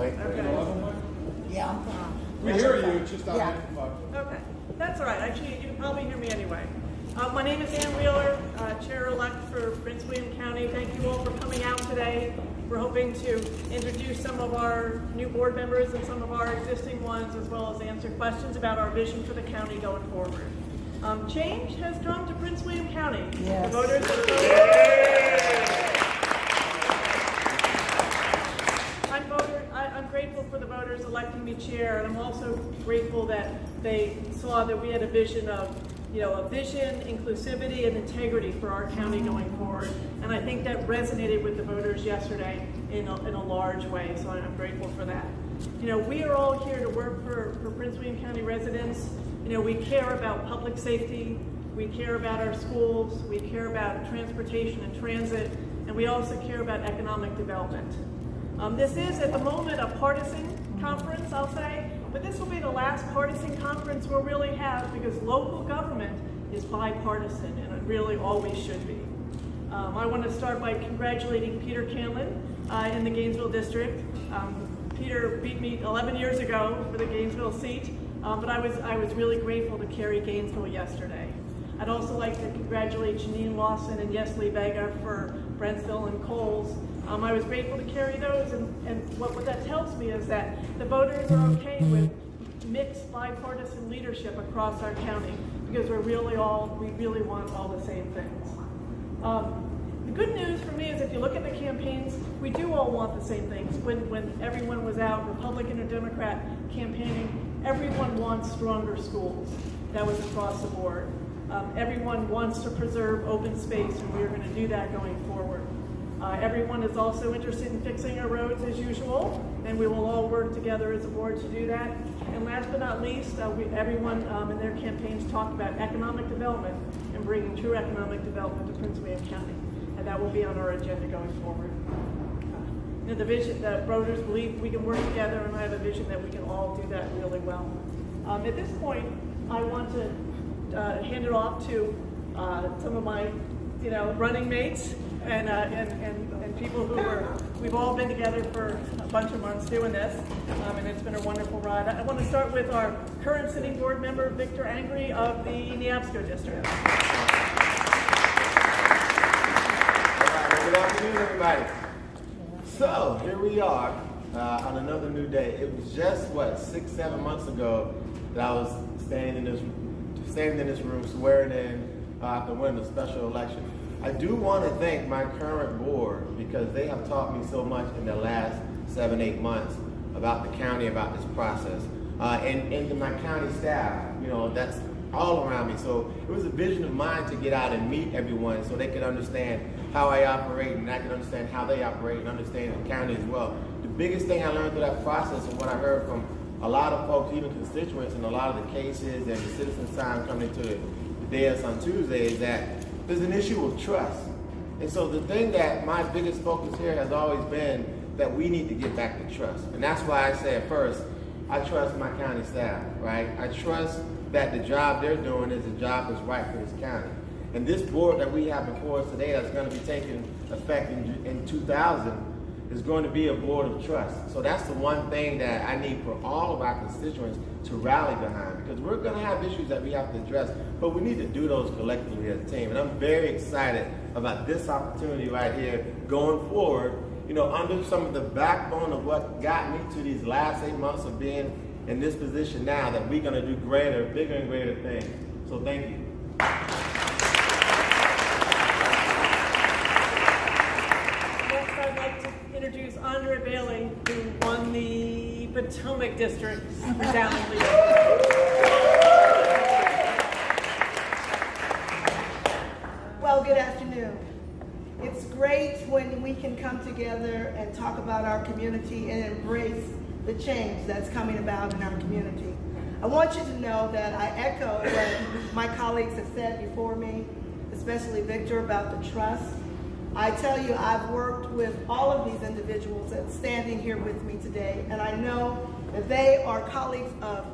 Wait. Okay. Yeah, I'm fine. We hear you, it's just not Yeah. amplified. Okay, that's all right. Actually, you can probably hear me anyway. My name is Ann Wheeler, Chair-elect for Prince William County. Thank you all for coming out today. We're hoping to introduce some of our new board members and some of our existing ones, as well as answer questions about our vision for the county going forward. Change has come to Prince William County. Yes. The voters have voted. I'm grateful for the voters electing me chair, and I'm also grateful that they saw that we had a vision of, vision, inclusivity, and integrity for our county going forward. And I think that resonated with the voters yesterday in a large way, so I'm grateful for that. We are all here to work for Prince William County residents. We care about public safety, we care about our schools, we care about transportation and transit, and we also care about economic development. This is, at the moment, a partisan conference, I'll say, but this will be the last partisan conference we'll really have, because local government is bipartisan, and it really always should be. I want to start by congratulating Peter Canlin in the Gainesville district. Peter beat me 11 years ago for the Gainesville seat, but I was really grateful to carry Gainesville yesterday. I'd also like to congratulate Janine Lawson and Yesli Vega for Brentsville and Coles. I was grateful to carry those, and what that tells me is that the voters are okay with mixed bipartisan leadership across our county, because we really want all the same things. The good news for me is, if you look at the campaigns, we do all want the same things. When everyone was out, Republican or Democrat, campaigning, everyone wants stronger schools. That was across the board. Everyone wants to preserve open space, and we are going to do that going forward. Everyone is also interested in fixing our roads as usual, and we will all work together as a board to do that. And last but not least, everyone in their campaigns talked about economic development and bringing true economic development to Prince William County, and that will be on our agenda going forward. The vision that voters believe we can work together, and I have a vision that we can all do that really well. At this point, I want to hand it off to some of my, running mates and people we've all been together for a bunch of months doing this, and it's been a wonderful ride. I want to start with our current sitting board member, Victor Angry of the Neabsco district. All right, well, good afternoon, everybody. So here we are on another new day. It was just, 6-7 months ago that I was standing in this room swearing in after winning a special election. I do want to thank my current board, because they have taught me so much in the last 7-8 months about the county, about this process. And my county staff, that's all around me. So it was a vision of mine to get out and meet everyone so they could understand how I operate, and I could understand how they operate and understand the county as well. The biggest thing I learned through that process, and what I heard from a lot of folks, even constituents, in a lot of the cases and the citizen time coming to the dais on Tuesday, is that there's an issue of trust. And so the thing that my biggest focus here has always been that we need to get back to trust. And that's why I say at first, I trust my county staff, right? I trust that the job they're doing is a job that's right for this county. And this board that we have before us today, that's going to be taking effect in 2000, is going to be a board of trust. So that's the one thing that I need for all of our constituents to rally behind, because we're going to have issues that we have to address, but we need to do those collectively as a team. And I'm very excited about this opportunity right here going forward, under some of the backbone of what got me to these last 8 months of being in this position now, that we're going to do greater, bigger and greater things. So thank you. Introduce Andre Bailey, who won the Potomac District resoundingly. Well, good afternoon. It's great when we can come together and talk about our community and embrace the change that's coming about in our community. I want you to know that I echo what my colleagues have said before me, especially Victor, about the trust. I tell you, I've worked with all of these individuals that's standing here with me today, and I know that they are colleagues of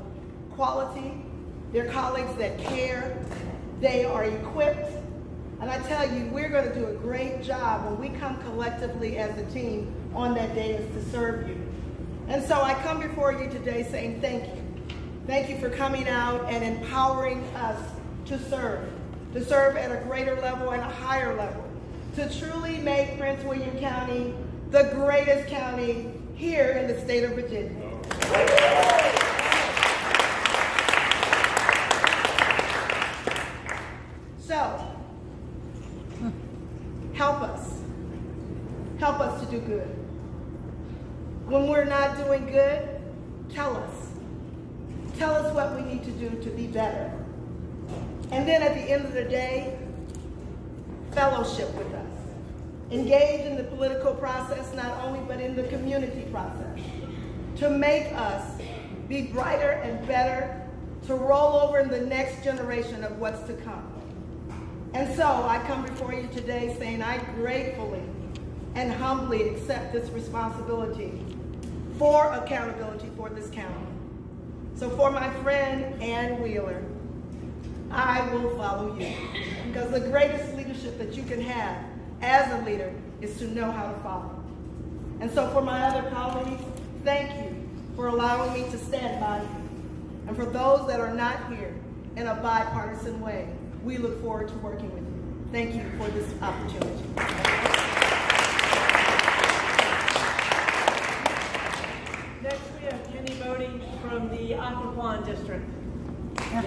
quality, they're colleagues that care, they are equipped, and I tell you, we're going to do a great job when we come collectively as a team on that day is to serve you. And so I come before you today saying thank you. Thank you for coming out and empowering us to serve at a greater level and a higher level, to truly make Prince William County the greatest county here in the state of Virginia. So, help us to do good. When we're not doing good, tell us what we need to do to be better. And then at the end of the day, fellowship with us. Engage in the political process, not only, but in the community process, to make us be brighter and better, to roll over in the next generation of what's to come. And so I come before you today saying I gratefully and humbly accept this responsibility for accountability for this county. So for my friend Ann Wheeler, I will follow you, because the greatest leadership that you can have as a leader is to know how to follow. And so for my other colleagues, thank you for allowing me to stand by you. And for those that are not here in a bipartisan way, we look forward to working with you. Thank you for this opportunity. Next we have Kenny Bodie from the Occoquan District. Good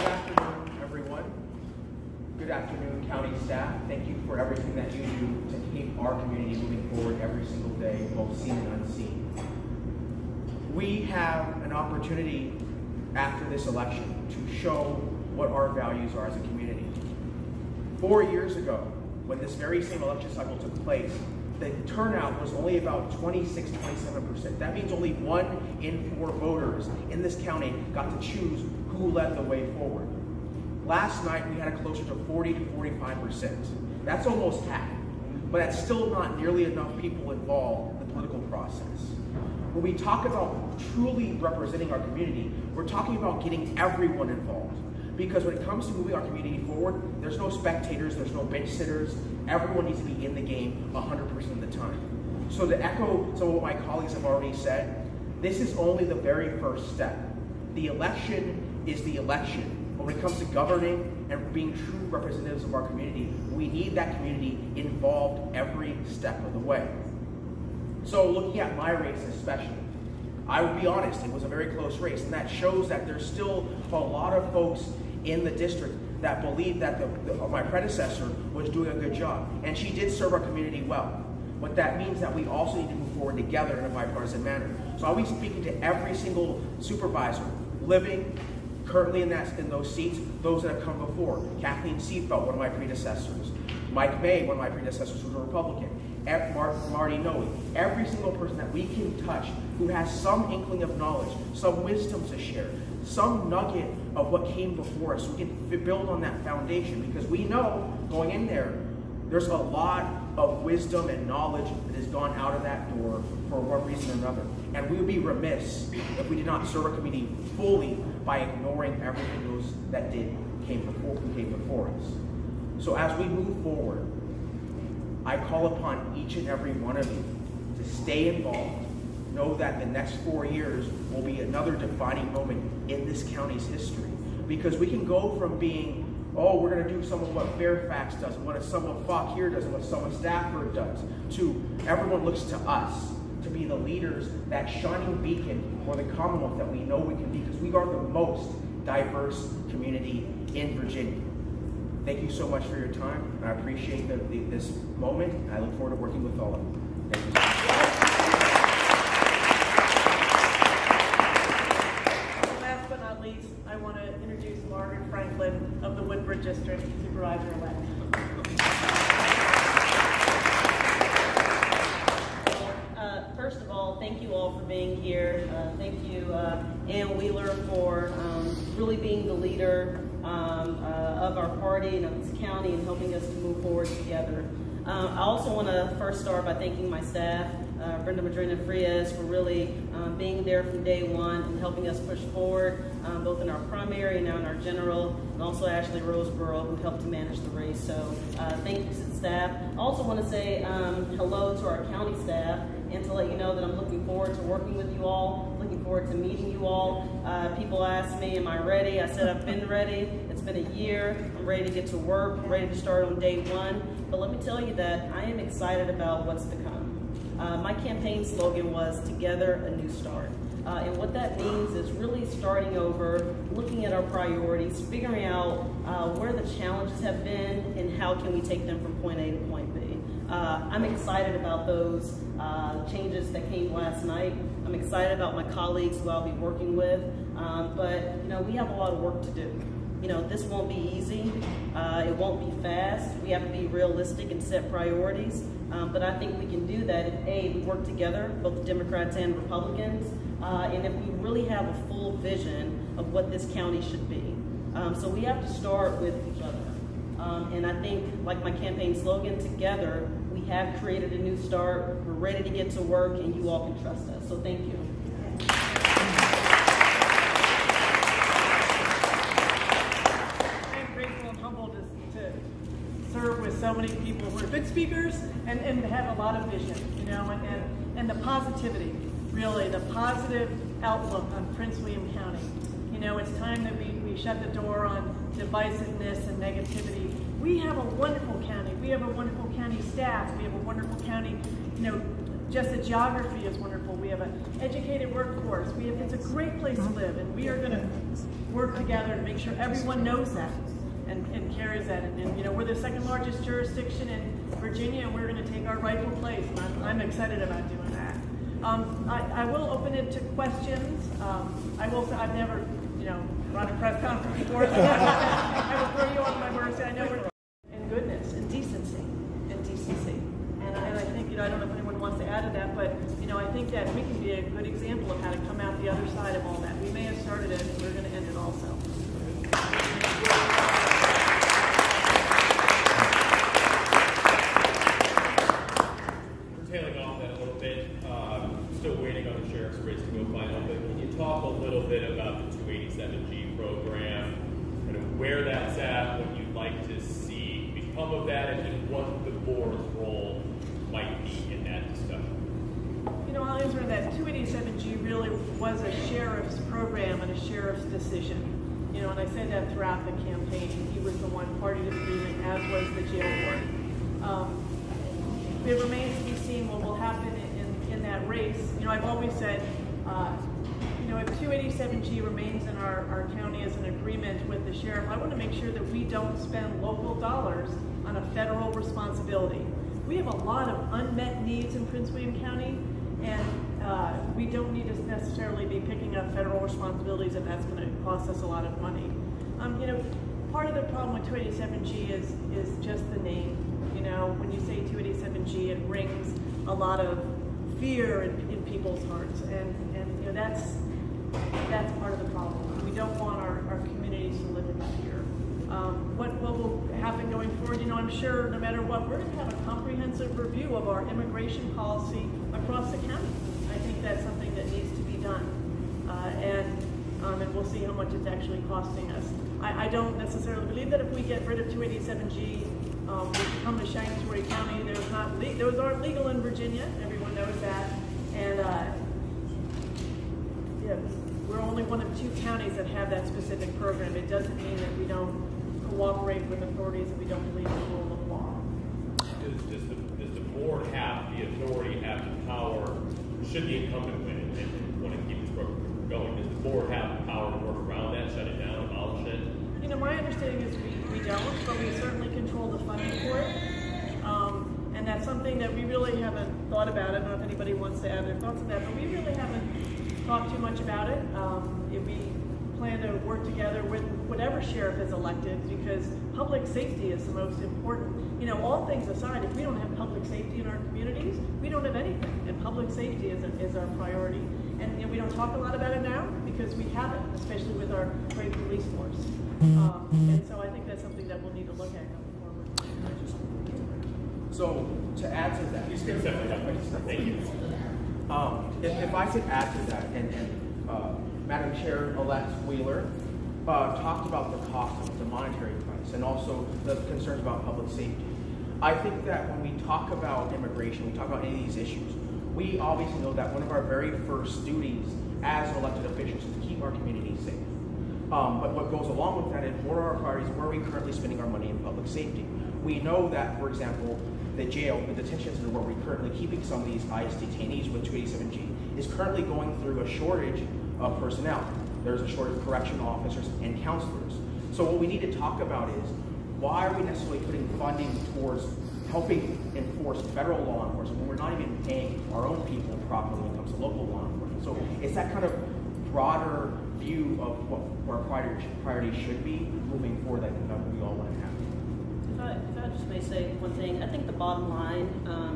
afternoon, everyone. Good afternoon, county staff. Thank you for everything that you do to keep our community moving forward every single day, both seen and unseen. We have an opportunity after this election to show what our values are as a community. 4 years ago, when this very same election cycle took place, the turnout was only about 26-27%. That means only 1 in 4 voters in this county got to choose who led the way forward. Last night, we had a closer to 40 to 45%. That's almost half, but that's still not nearly enough people involved in the political process. When we talk about truly representing our community, we're talking about getting everyone involved. Because when it comes to moving our community forward, there's no spectators, there's no bench sitters. Everyone needs to be in the game 100% of the time. So to echo some of what my colleagues have already said, this is only the very first step. The election is the election. But when it comes to governing and being true representatives of our community, we need that community involved every step of the way. So looking at my race especially, I would be honest, it was a very close race, and that shows that there's still a lot of folks in the district that believe that my predecessor was doing a good job, and she did serve our community well. But that means that we also need to move forward together in a bipartisan manner. So I'll be speaking to every single supervisor living currently in those seats, those that have come before. Kathleen Seafelt, one of my predecessors. Mike May, one of my predecessors, was a Republican. Marty Noe, every single person that we can touch who has some inkling of knowledge, some wisdom to share, some nugget of what came before us, so we can build on that foundation, because we know going in there, there's a lot of wisdom and knowledge that has gone out of that door for one reason or another. And we would be remiss if we did not serve our community fully by ignoring everything those that came before us. So as we move forward, I call upon each and every one of you to stay involved. Know that the next 4 years will be another defining moment in this county's history. Because we can go from being, oh, we're going to do some of what Fairfax does, and what some of Fauquier does, and what some of Stafford does, to everyone looks to us to be the leaders, that shining beacon for the Commonwealth that we know we can be, because we are the most diverse community in Virginia. Thank you so much for your time. I appreciate this moment, and I look forward to working with all of you. Thank you. Last but not least, I want to introduce Margaret Franklin of the Woodbridge District, Supervisor-elect. First of all, thank you all for being here. Thank you, Ann Wheeler, for really being the leader of our party and of this county and helping us to move forward together. I also want to first start by thanking my staff, Brenda Madrina Frias, for really being there from day one and helping us push forward, both in our primary and now in our general, and also Ashley Roseborough, who helped to manage the race. So thank you to the staff. I also want to say hello to our county staff and to let you know that I'm looking forward to working with you all, looking forward to meeting you all. People ask me, am I ready? I said I've been ready. It's been a year. I'm ready to get to work, I'm ready to start on day one. But let me tell you that I am excited about what's to come. My campaign slogan was "Together, a New Start." And what that means is really starting over, looking at our priorities, figuring out where the challenges have been and how can we take them from point A to point B. I'm excited about those changes that came last night. I'm excited about my colleagues who I'll be working with, but we have a lot of work to do. This won't be easy. It won't be fast. We have to be realistic and set priorities. But I think we can do that if A, we work together, both the Democrats and Republicans, and if we really have a full vision of what this county should be. So we have to start with each other. And I think, like my campaign slogan, together, we have created a new start. We're ready to get to work, and you all can trust us. So thank you. Serve with so many people who are good speakers and have a lot of vision, and the positivity, really, the positive outlook on Prince William County. It's time that we shut the door on divisiveness and negativity. We have a wonderful county. We have a wonderful county staff. We have a wonderful county, just the geography is wonderful. We have an educated workforce. It's a great place to live, and we are going to work together to make sure everyone knows that. And carries that. And we're the second largest jurisdiction in Virginia, and we're going to take our rightful place. And I'm excited about doing that. I will open it to questions. I will say I've never, run a press conference before, so I will throw you on my words. I know we're and goodness and decency. And I think I don't know if anyone wants to add to that, but I think that we can be a good example of how to come out the other side of all that. We may have started it, and we're going to end it also. Tailing off that a little bit, still waiting on the sheriff's race to go final, but can you talk a little bit about the 287G program, kind of where that's at, what you'd like to see become of that, and what the board's role might be in that discussion? I'll answer that. 287G really was a sheriff's program and a sheriff's decision. And I said that throughout the campaign. He was the one party to the agreement, as was the jail board. It remains to be seen what will happen in that race. I've always said, if 287G remains in our county as an agreement with the sheriff, I want to make sure that we don't spend local dollars on a federal responsibility. We have a lot of unmet needs in Prince William County, and we don't need to necessarily be picking up federal responsibilities if that's going to cost us a lot of money. Part of the problem with 287G is just the name. When you say 287G, it rings a lot of fear in people's hearts, and that's part of the problem. We don't want our communities to live in fear. What will happen going forward? I'm sure no matter what, we're going to have a comprehensive review of our immigration policy across the county. I think that's something that needs to be done, and we'll see how much it's actually costing us. I don't necessarily believe that if we get rid of 287G, we become a sanctuary county. Those aren't legal in Virginia. Everyone knows that. And we're only one of 2 counties that have that specific program. It doesn't mean that we don't cooperate with authorities and we don't believe in the rule of law. Does the board have the authority, have the power, should the incumbent win and want to keep this program going? Does the board have the power to work around that, shut it down, abolish it? My understanding is we don't, but we certainly control the funding for it. And that's something that we really haven't thought about. I don't know if anybody wants to add their thoughts on that, but we really haven't talked too much about it. If we plan to work together with whatever sheriff is elected, because public safety is the most important. All things aside, if we don't have public safety in our communities, we don't have anything. And public safety is our priority. And we don't talk a lot about it now because we haven't, especially with our great police force. And so I think that's something that we'll need to look at going forward. So to add to that, Thank you. if I could add to that, and Madam Chair-elect Wheeler talked about the cost of the monetary price and also the concerns about public safety. I think that when we talk about immigration, we talk about any of these issues, we obviously know that one of our very first duties as elected officials is to keep our community safe. But what goes along with that is what are our priorities, where are we currently spending our money in public safety? We know that, for example, the jail, the detention center where we're currently keeping some of these ICE detainees with 287G is currently going through a shortage of personnel. There's a shortage of correctional officers and counselors. So what we need to talk about is why are we necessarily putting funding towards helping enforce federal law enforcement when we're not even paying our own people properly when it comes to local law enforcement? So it's that kind of broader view of what our priorities should be moving forward that we all want to have. If I just may say one thing, I think the bottom line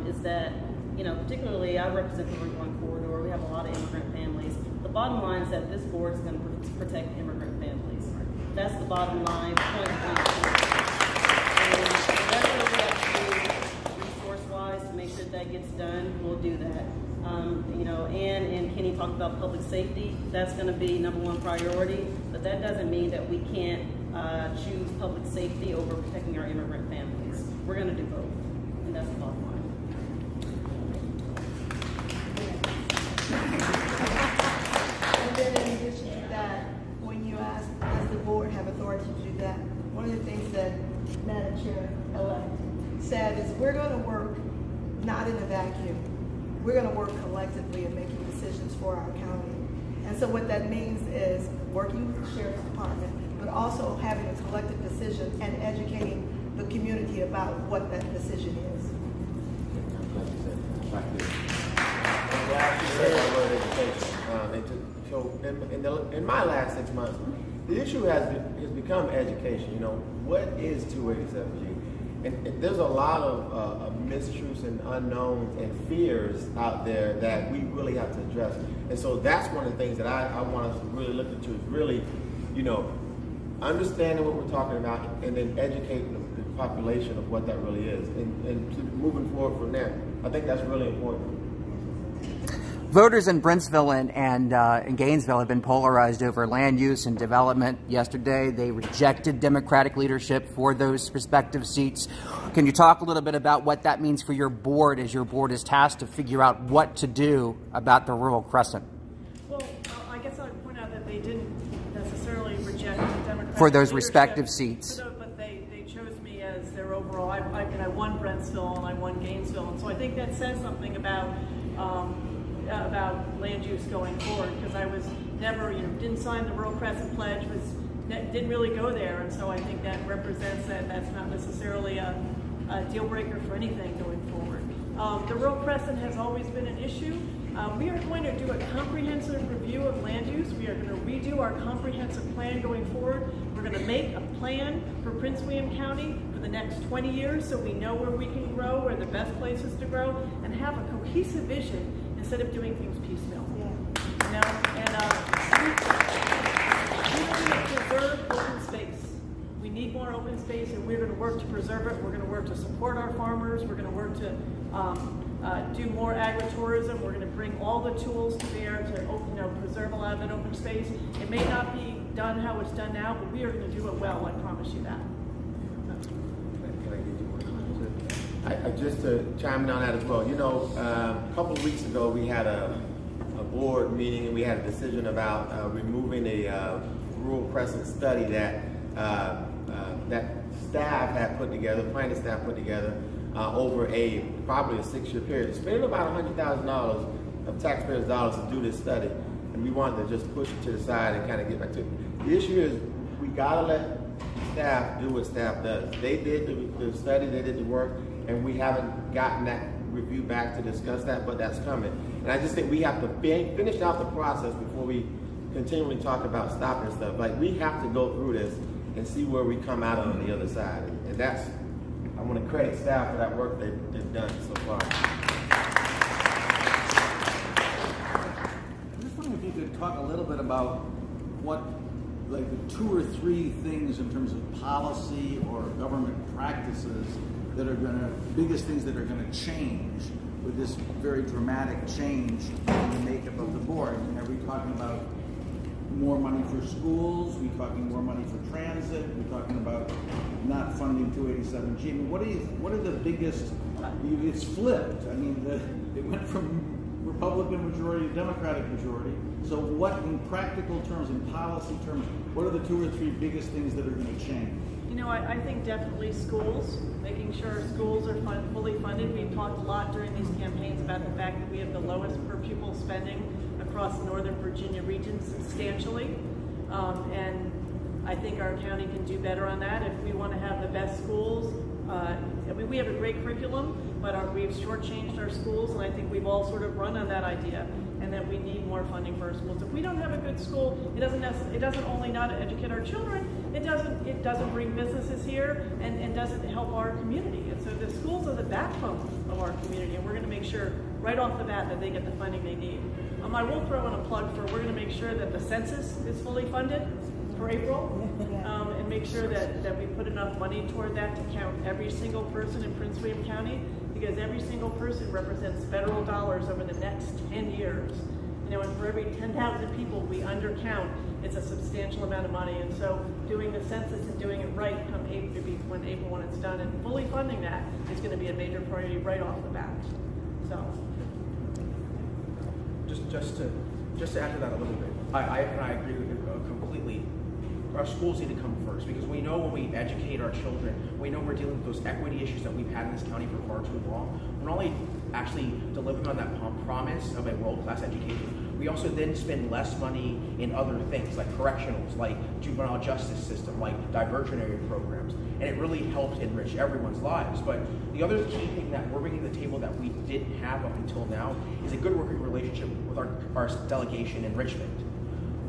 is that, particularly I represent the Route 1 corridor. We have a lot of immigrant families. The bottom line is that this board is going to protect immigrant families. That's the bottom line, point blank. And that's what we have to do resource-wise to make sure that gets done. We'll do that. Ann and Kenny talked about public safety. That's going to be #1 priority, but that doesn't mean that we can't choose public safety over protecting our immigrant families. We're going to do both, and that's the bottom line. And then in addition to that, when you ask, does the board have authority to do that? One of the things that Madam Chair-elect said is we're going to work not in a vacuum. We're going to work collectively in making decisions for our county. And so what that means is working with the Sheriff's Department, but also having a collective decision and educating the community about what that decision is. I'm glad you said that word education. So in my last 6 months, the issue has become education. What is 287G? And there's a lot of mistruths and unknowns and fears out there that we really have to address. And so that's one of the things that I want us to really look into is really, understanding what we're talking about and then educating the population of what that really is and moving forward from there. I think that's really important. Voters in Brentsville and Gainesville have been polarized over land use and development. Yesterday, they rejected Democratic leadership for those respective seats. Can you talk a little bit about what that means for your board as your board is tasked to figure out what to do about the rural crescent? Well, I guess I would point out that they didn't necessarily reject the Democratic for those leadership, respective seats. But they chose me as their overall. I won Brentsville and I won Gainesville, and so I think that says something about land use going forward, because I was never, didn't sign the Rural Crescent Pledge, didn't really go there, and so I think that represents that that's not necessarily a deal breaker for anything going forward. The Rural Crescent has always been an issue. We are going to do a comprehensive review of land use. We are going to redo our comprehensive plan going forward. We're going to make a plan for Prince William County for the next 20 years so we know where we can grow, where the best places to grow, and have a cohesive vision instead of doing things piecemeal. Yeah. We're going to preserve open space. We need more open space, and we're going to work to preserve it. We're going to work to support our farmers. We're going to work to do more agritourism. We're going to bring all the tools to bear to preserve a lot of that open space. It may not be done how it's done now, but we are going to do it well. I promise you that. Just to chime in on that as well, a couple of weeks ago we had a board meeting and we had a decision about removing a rural crescent study that that staff had put together, planning staff put together over probably a 6-year period, spending about $100,000 of taxpayers' dollars to do this study, and we wanted to just push it to the side and kind of get back to it. The issue is we gotta let staff do what staff does. They did the study, they did the work, and we haven't gotten that review back to discuss that, but that's coming. And I just think we have to finish out the process before we continually talk about stopping stuff. Like, we have to go through this and see where we come out on the other side. And that's, I want to credit staff for that work they've done so far. I'm just wondering if you could talk a little bit about what, like, the 2 or 3 things in terms of policy or government practices that are biggest things that are going to change with this very dramatic change in the makeup of the board? Are we talking about more money for schools? Are we talking more money for transit? Are we talking about not funding 287G? I mean, what are the biggest? It's flipped. I mean, it went from Republican majority to Democratic majority. So what, in practical terms, in policy terms, what are the 2 or 3 biggest things that are going to change? You know, I think definitely schools, making sure schools are fully funded. We've talked a lot during these campaigns about the fact that we have the lowest per pupil spending across the Northern Virginia region substantially. And I think our county can do better on that. If we want to have the best schools, we have a great curriculum, but we've shortchanged our schools, and I think we've all sort of run on that idea, and that we need more funding for our schools. If we don't have a good school, it doesn't only not educate our children, it doesn't bring businesses here, and doesn't help our community. And so the schools are the backbone of our community, and we're going to make sure right off the bat that they get the funding they need. I will throw in a plug for, we're going to make sure that the census is fully funded for April, and make sure that we put enough money toward that to count every single person in Prince William County, because every single person represents federal dollars over the next 10 years. You know, and for every 10,000 people we undercount, it's a substantial amount of money. And so doing the census and doing it right come April when it's done, and fully funding that is going to be a major priority right off the bat. So, just to add to that a little bit, I agree with you completely. Our schools need to come first, because we know when we educate our children, we know we're dealing with those equity issues that we've had in this county for far too long. We're not only actually delivering on that promise of a world-class education, we also then spend less money in other things like correctionals, like juvenile justice system, like diversionary programs, and it really helps enrich everyone's lives. But the other key thing that we're bringing to the table that we didn't have up until now is a good working relationship with our delegation in Richmond.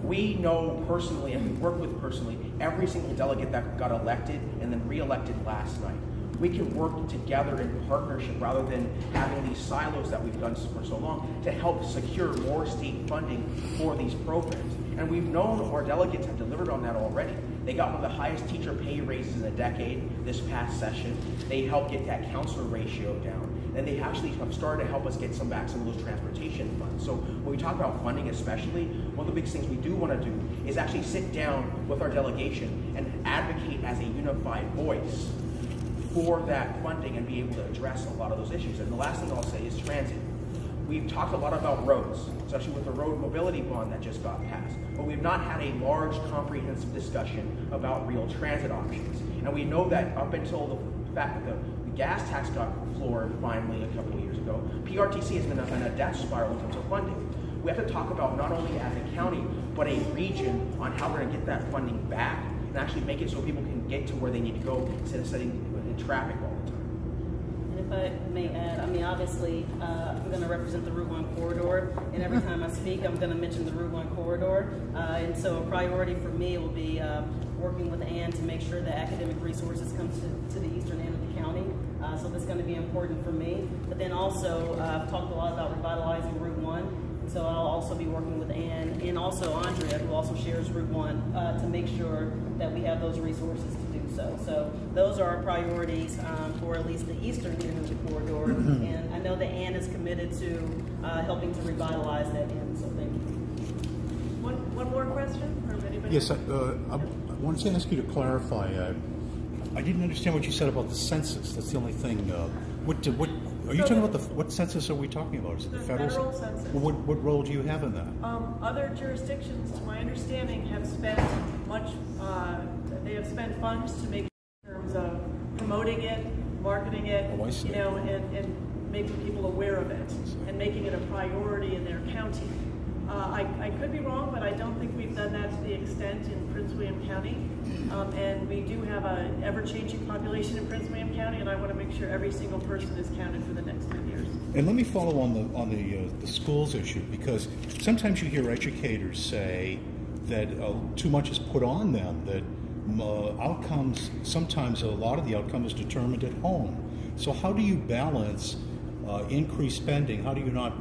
We know personally, and we work with personally, every single delegate that got elected and then re-elected last night. We can work together in partnership rather than having these silos that we've done for so long to help secure more state funding for these programs. And we've known our delegates have delivered on that already. They got one of the highest teacher pay raises in a decade this past session. They helped get that counselor ratio down. And they actually have started to help us get some of those transportation funds. So when we talk about funding especially, one of the biggest things we do want to do is actually sit down with our delegation and advocate as a unified voice for that funding and be able to address a lot of those issues. And the last thing I'll say is transit. We've talked a lot about roads, especially with the road mobility bond that just got passed, but we've not had a large comprehensive discussion about real transit options. And we know that up until the fact that the gas tax got floored finally a couple of years ago, PRTC has been in a death spiral in terms of funding. We have to talk about not only as a county, but a region on how we're going to get that funding back and actually make it so people can get to where they need to go instead of sitting in traffic all the time. And if I may add, I mean, obviously, I'm going to represent the Route 1 corridor, and every time I speak, I'm going to mention the Route 1 corridor. And so a priority for me will be working with Ann to make sure that academic resources come to the eastern end of the county. So that's going to be important for me. But then also, I've talked a lot about revitalizing Route 1. So I'll also be working with Ann and also Andrea, who also shares Route 1, to make sure that we have those resources to do so. So those are our priorities for at least the eastern end of the corridor. And I know that Ann is committed to helping to revitalize that end, so thank you. One more question? Or anybody? Yes, I wanted to ask you to clarify. I didn't understand what you said about the census. That's the only thing. What are you talking about? What census are we talking about? Is it the federal census? Well, what role do you have in that? Other jurisdictions, to my understanding, have spent they have spent funds to make in terms of promoting it, marketing it, oh, I see. You know, and making people aware of it and making it a priority in their county. I could be wrong, but I don't think we've done that to the extent in Prince William County. And we do have an ever-changing population in Prince William County, and I want to make sure every single person is counted for the next 10 years. And let me follow on the schools issue, because sometimes you hear educators say that too much is put on them, that outcomes, sometimes a lot of the outcome is determined at home. So how do you balance increased spending? How do you not,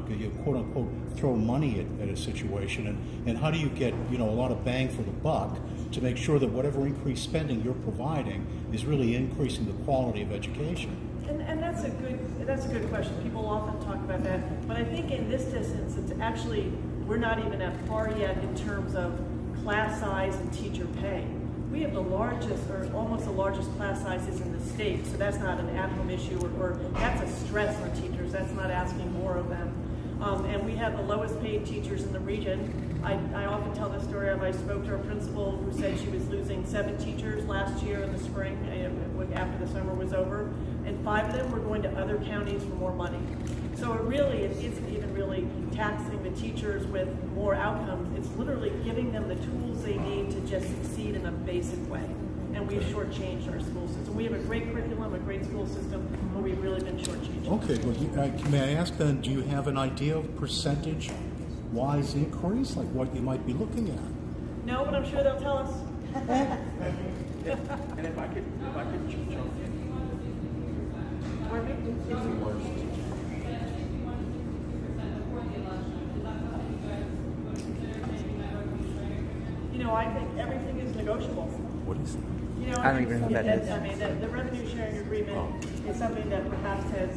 quote unquote, throw money at a situation? And how do you get, a lot of bang for the buck to make sure that whatever increased spending you're providing is really increasing the quality of education? And that's a good question. People often talk about that, but I think in this instance, it's actually, we're not even at par yet in terms of class size and teacher pay. We have the largest, or almost the largest class sizes in the state, so that's not an at-home issue, or that's a stress on teachers. That's not asking more of them. And we have the lowest paid teachers in the region. I often tell the story of I spoke to our principal who said she was losing 7 teachers last year in the spring after the summer was over, and 5 of them were going to other counties for more money. So it isn't even really taxing the teachers with more outcomes. It's literally giving them the tools they need to just succeed in a basic way. And we've shortchanged our school system. We have a great curriculum, a great school system, but we've really been shortchanged. Okay, well, may I ask then, do you have an idea of percentage-wise increase, like what you might be looking at? No, but I'm sure they'll tell us. And if I could jump in. It's the worst. You know, I think everything is negotiable. What is that? You know, I don't even know what that is. I mean, the revenue sharing agreement is something that perhaps has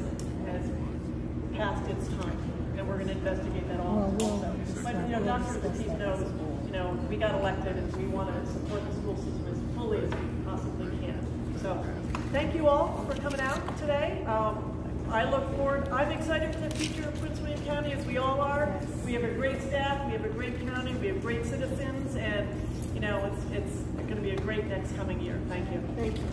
passed its time, and we're going to investigate that also. But you know, Dr. Latif knows, you know, we got elected, and we want to support the school system as fully as we possibly can. So, thank you all for coming out today. I look forward. I'm excited for the future of Prince William County, as we all are. We have a great staff. We have a great county. We have great citizens, and you know, it's going to be a great next coming year. Thank you. Thank you.